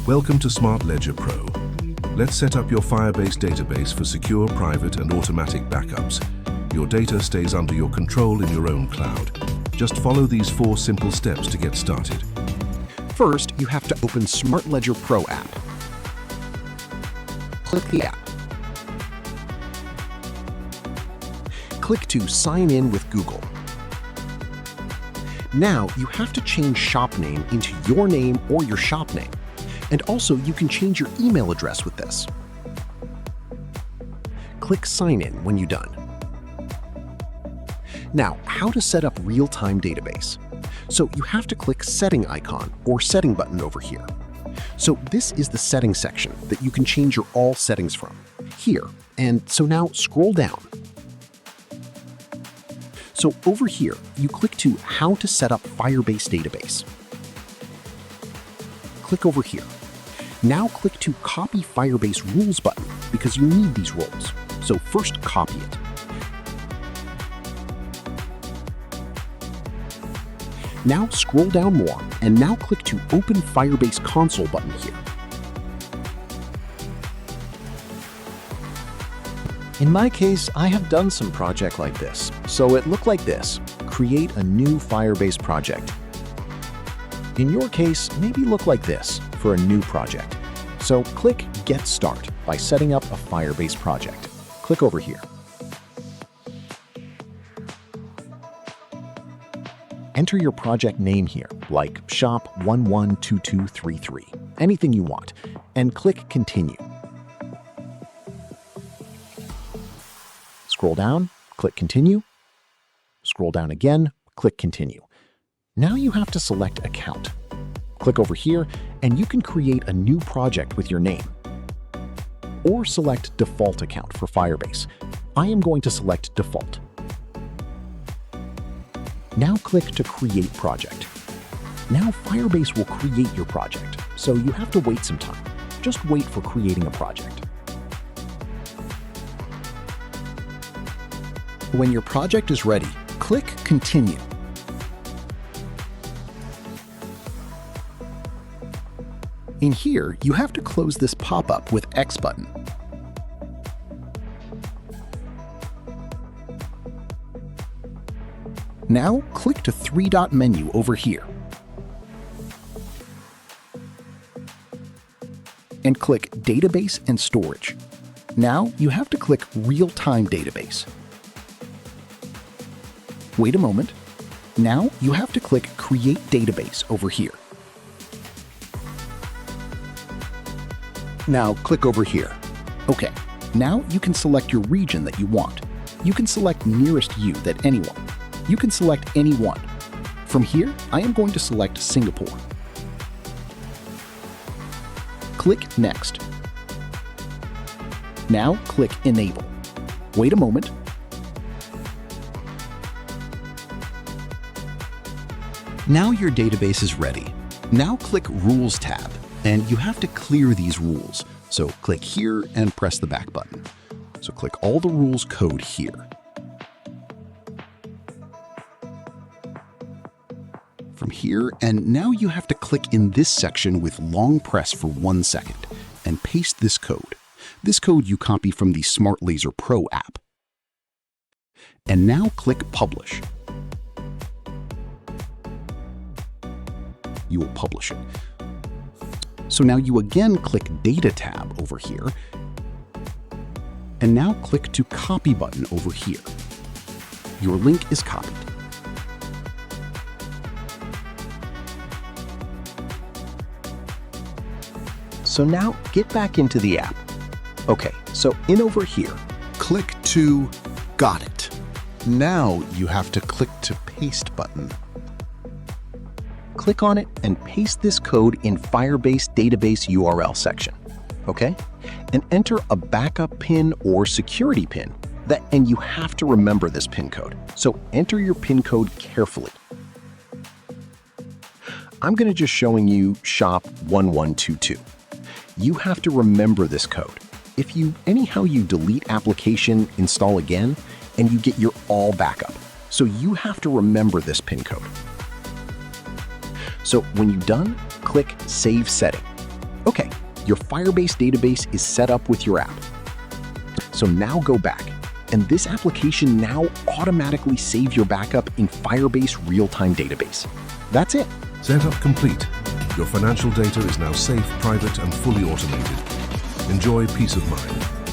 Welcome to Smart Ledger Pro. Let's set up your Firebase database for secure, private, and automatic backups. Your data stays under your control in your own cloud. Just follow these 4 simple steps to get started. First, you have to open Smart Ledger Pro app. Click the app. Click to sign in with Google. Now, you have to change shop name into your name or your shop name. And also, you can change your email address with this. Click Sign In when you're done. Now, how to set up real-time database. So you have to click Setting icon or Setting button over here. So this is the Settings section that you can change your all settings from. Here, and so now scroll down. So over here, you click to How to set up Firebase database. Click over here. Now click to Copy Firebase Rules button because you need these rules. So first copy it. Now scroll down more and now click to Open Firebase Console button here. In my case, I have done some project like this. So it looked like this. Create a new Firebase project. In your case, maybe look like this for a new project. So click Get Start by setting up a Firebase project. Click over here. Enter your project name here, like Shop 112233, anything you want, and click Continue. Scroll down, click Continue. Scroll down again, click Continue. Now you have to select Account. Click over here, and you can create a new project with your name. Or select Default Account for Firebase. I am going to select Default. Now click to Create Project. Now Firebase will create your project, so you have to wait some time. Just wait for creating a project. When your project is ready, click Continue. In here, you have to close this pop-up with X button. Now, click to 3-dot menu over here. And click Database and Storage. Now, you have to click Real-Time Database. Wait a moment. Now, you have to click Create Database over here. Now, click over here. Okay, now you can select your region that you want. You can select nearest you that anyone. You can select any one. From here, I am going to select Singapore. Click Next. Now click Enable. Wait a moment. Now your database is ready. Now click Rules tab, and you have to clear these rules. So click here and press the back button. So click all the rules code here. From here, and now you have to click in this section with long press for 1 second and paste this code. This code you copy from the Smart Ledger Pro app. And now click Publish. You will publish it. So now you again click Data tab over here, and now click to Copy button over here. Your link is copied. So now get back into the app. Okay, so in over here, click to Got it. Now you have to click to Paste button. Click on it and paste this code in Firebase database URL section, okay? And enter a backup pin or security pin, and you have to remember this pin code. So enter your pin code carefully. I'm going to just showing you Shop 1122. You have to remember this code. If you delete application, install again, and you get your all backup. So you have to remember this pin code. So when you're done, click Save Setting. Okay, your Firebase database is set up with your app. So now go back, and this application now automatically saves your backup in Firebase Realtime Database. That's it. Setup complete. Your financial data is now safe, private, and fully automated. Enjoy peace of mind.